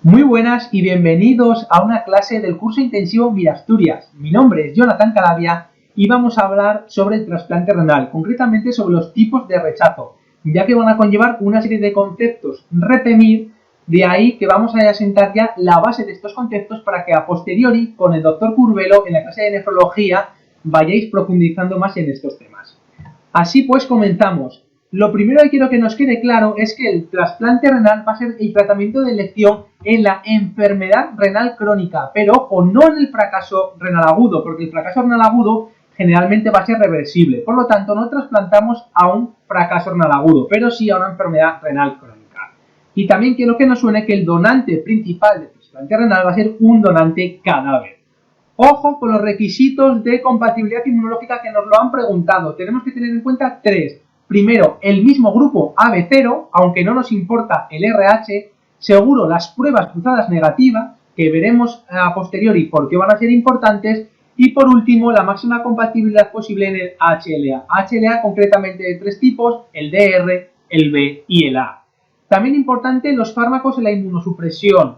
Muy buenas y bienvenidos a una clase del curso intensivo MIRAsturias. Mi nombre es Jonathan Calavia y vamos a hablar sobre el trasplante renal, concretamente sobre los tipos de rechazo, ya que van a conllevar una serie de conceptos REPEMIR, de ahí que vamos a sentar ya la base de estos conceptos para que a posteriori, con el doctor Curvelo, en la clase de nefrología, vayáis profundizando más en estos temas. Así pues, comenzamos. Lo primero que quiero que nos quede claro es que el trasplante renal va a ser el tratamiento de elección en la enfermedad renal crónica, pero ojo, no en el fracaso renal agudo, porque el fracaso renal agudo generalmente va a ser reversible. Por lo tanto, no trasplantamos a un fracaso renal agudo, pero sí a una enfermedad renal crónica. Y también quiero que nos suene que el donante principal del trasplante renal va a ser un donante cadáver. Ojo con los requisitos de compatibilidad inmunológica que nos lo han preguntado. Tenemos que tener en cuenta tres. Primero, el mismo grupo AB0, aunque no nos importa el RH. Seguro, las pruebas cruzadas negativas, que veremos a posteriori por qué van a ser importantes. Y por último, la máxima compatibilidad posible en el HLA. HLA concretamente de tres tipos, el DR, el B y el A. También importante los fármacos en la inmunosupresión.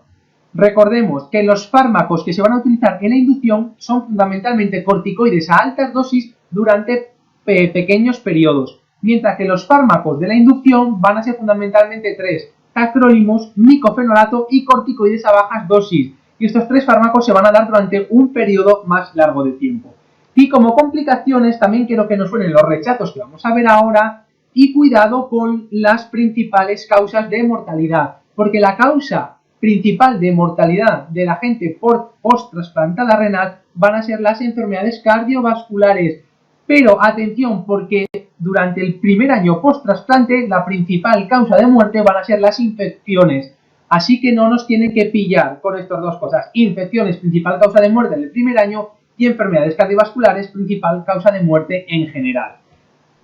Recordemos que los fármacos que se van a utilizar en la inducción son fundamentalmente corticoides a altas dosis durante pequeños periodos, mientras que los fármacos de la inducción van a ser fundamentalmente tres: tacrolimus, micofenolato y corticoides a bajas dosis. Y estos tres fármacos se van a dar durante un periodo más largo de tiempo. Y como complicaciones también quiero que nos suenen los rechazos que vamos a ver ahora y cuidado con las principales causas de mortalidad, porque la causa principal de mortalidad de la gente por post-trasplantada renal van a ser las enfermedades cardiovasculares. Pero atención, porque durante el primer año post-trasplante la principal causa de muerte van a ser las infecciones. Así que no nos tienen que pillar con estas dos cosas. Infecciones, principal causa de muerte en el primer año, y enfermedades cardiovasculares, principal causa de muerte en general.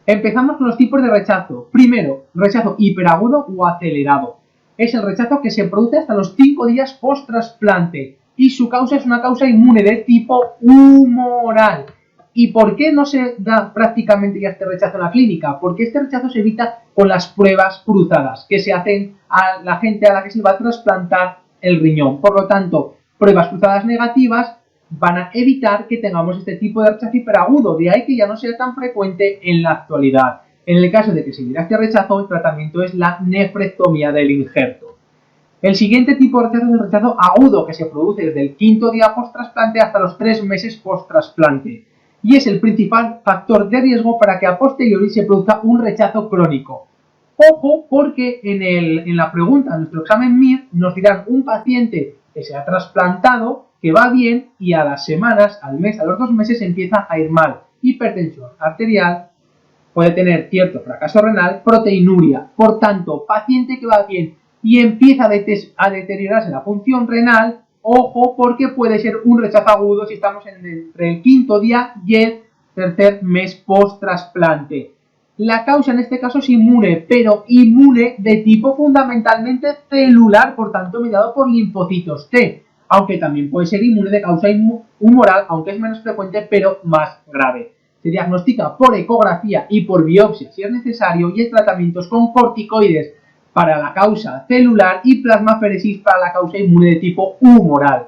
Empezamos con los tipos de rechazo. Primero, rechazo hiperagudo o acelerado. Es el rechazo que se produce hasta los 5 días post-trasplante y su causa es una causa inmune de tipo humoral. ¿Y por qué no se da prácticamente ya este rechazo en la clínica? Porque este rechazo se evita con las pruebas cruzadas que se hacen a la gente a la que se va a trasplantar el riñón. Por lo tanto, pruebas cruzadas negativas van a evitar que tengamos este tipo de rechazo hiperagudo, de ahí que ya no sea tan frecuente en la actualidad. En el caso de que se diera este rechazo, el tratamiento es la nefrectomía del injerto. El siguiente tipo de rechazo es el rechazo agudo, que se produce desde el 5.º día post-trasplante hasta los 3 meses post-trasplante. Y es el principal factor de riesgo para que a posteriori se produzca un rechazo crónico. Ojo, porque en la pregunta de nuestro examen MIR nos dirán un paciente que se ha trasplantado, que va bien y a las semanas, al mes, a los 2 meses empieza a ir mal. Hipertensión arterial, puede tener cierto fracaso renal, proteinuria. Por tanto, paciente que va bien y empieza a deteriorarse la función renal, ojo, porque puede ser un rechazo agudo si estamos entre el 5.º día y el 3.er mes post-trasplante. La causa en este caso es inmune, pero inmune de tipo fundamentalmente celular, por tanto mediado por linfocitos T, aunque también puede ser inmune de causa humoral, aunque es menos frecuente, pero más grave. Se diagnostica por ecografía y por biopsia si es necesario, y el tratamiento es con corticoides para la causa celular y plasmaferesis para la causa inmune de tipo humoral.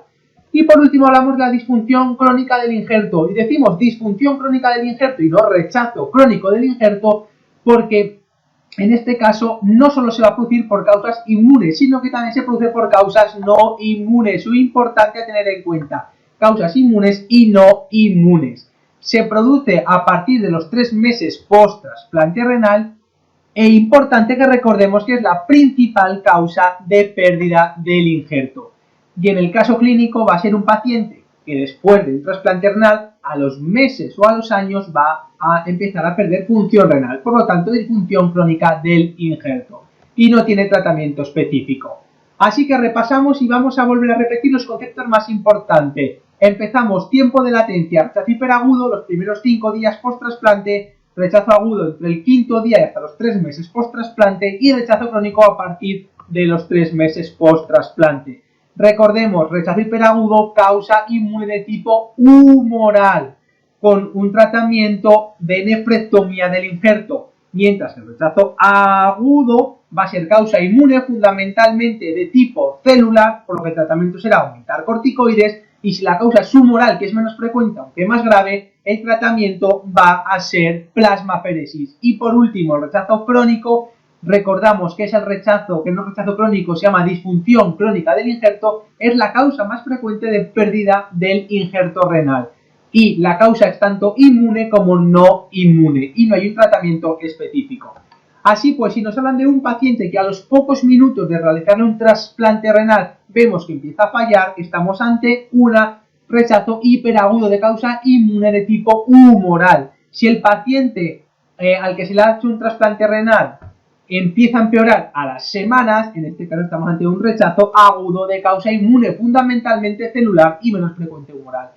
Y por último hablamos de la disfunción crónica del injerto, y decimos disfunción crónica del injerto y no rechazo crónico del injerto porque en este caso no solo se va a producir por causas inmunes, sino que también se produce por causas no inmunes. Muy importante a tener en cuenta: causas inmunes y no inmunes. Se produce a partir de los 3 meses post-trasplante renal, e importante que recordemos que es la principal causa de pérdida del injerto. Y en el caso clínico va a ser un paciente que después del trasplante renal, a los meses o a los años, va a empezar a perder función renal, por lo tanto disfunción crónica del injerto, y no tiene tratamiento específico. Así que repasamos y vamos a volver a repetir los conceptos más importantes. Empezamos: tiempo de latencia, rechazo hiperagudo los primeros 5 días post-trasplante, rechazo agudo entre el 5.º día y hasta los 3 meses post-trasplante, y rechazo crónico a partir de los 3 meses post-trasplante. Recordemos, rechazo hiperagudo, causa inmune de tipo humoral, con un tratamiento de nefrectomía del injerto. mientras que el rechazo agudo va a ser causa inmune fundamentalmente de tipo celular, por lo que el tratamiento será aumentar corticoides, y si la causa es humoral, que es menos frecuente aunque más grave, el tratamiento va a ser plasmaferesis. Y por último, el rechazo crónico, recordamos que es el rechazo, que no es rechazo crónico, se llama disfunción crónica del injerto, es la causa más frecuente de pérdida del injerto renal. Y la causa es tanto inmune como no inmune, y no hay un tratamiento específico. Así pues, si nos hablan de un paciente que a los pocos minutos de realizarle un trasplante renal vemos que empieza a fallar, estamos ante un rechazo hiperagudo de causa inmune de tipo humoral. Si el paciente al que se le ha hecho un trasplante renal empieza a empeorar a las semanas, en este caso estamos ante un rechazo agudo de causa inmune, fundamentalmente celular y menos frecuente humoral.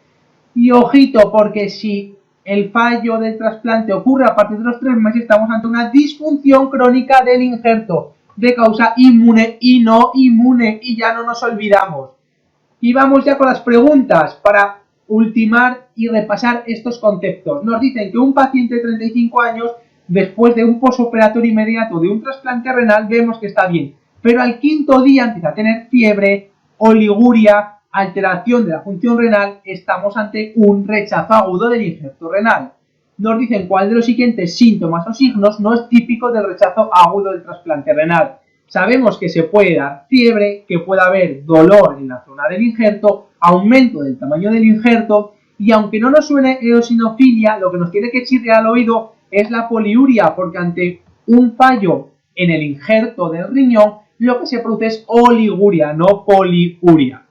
Y ojito, porque si el fallo del trasplante ocurre a partir de los 3 meses, estamos ante una disfunción crónica del injerto de causa inmune y no inmune, y ya no nos olvidamos. Y vamos ya con las preguntas para ultimar y repasar estos conceptos. Nos dicen que un paciente de 35 años, después de un posoperatorio inmediato de un trasplante renal, vemos que está bien, pero al 5.º día empieza a tener fiebre, oliguria, alteración de la función renal, estamos ante un rechazo agudo del injerto renal. Nos dicen cuál de los siguientes síntomas o signos no es típico del rechazo agudo del trasplante renal. Sabemos que se puede dar fiebre, que puede haber dolor en la zona del injerto, aumento del tamaño del injerto, y aunque no nos suene eosinofilia, lo que nos tiene que chirriar al oído es la poliuria, porque ante un fallo en el injerto del riñón, lo que se produce es oliguria, no poliuria.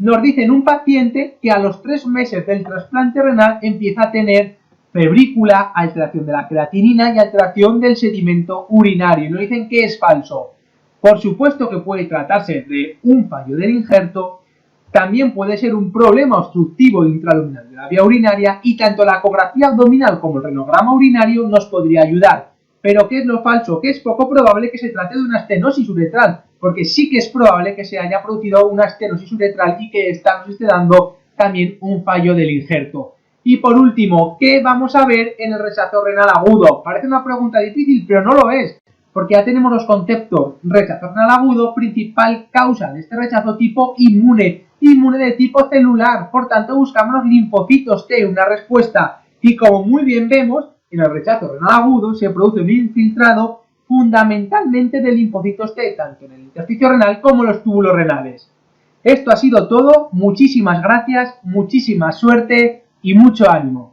Nos dicen un paciente que a los 3 meses del trasplante renal empieza a tener febrícula, alteración de la creatinina y alteración del sedimento urinario. Y nos dicen que es falso. Por supuesto que puede tratarse de un fallo del injerto, también puede ser un problema obstructivo intraluminal de la vía urinaria, y tanto la ecografía abdominal como el renograma urinario nos podría ayudar. Pero ¿qué es lo falso? Que es poco probable que se trate de una estenosis uretral, porque sí que es probable que se haya producido una estenosis uretral y que esta nos esté dando también un fallo del injerto. Y por último, ¿qué vamos a ver en el rechazo renal agudo? Parece una pregunta difícil, pero no lo es, porque ya tenemos los conceptos: rechazo renal agudo, principal causa de este rechazo tipo inmune, inmune de tipo celular, por tanto buscamos los linfocitos T, una respuesta, y como muy bien vemos, en el rechazo renal agudo se produce un infiltrado fundamentalmente de linfocitos T, tanto en el intersticio renal como en los túbulos renales. Esto ha sido todo, muchísimas gracias, muchísima suerte y mucho ánimo.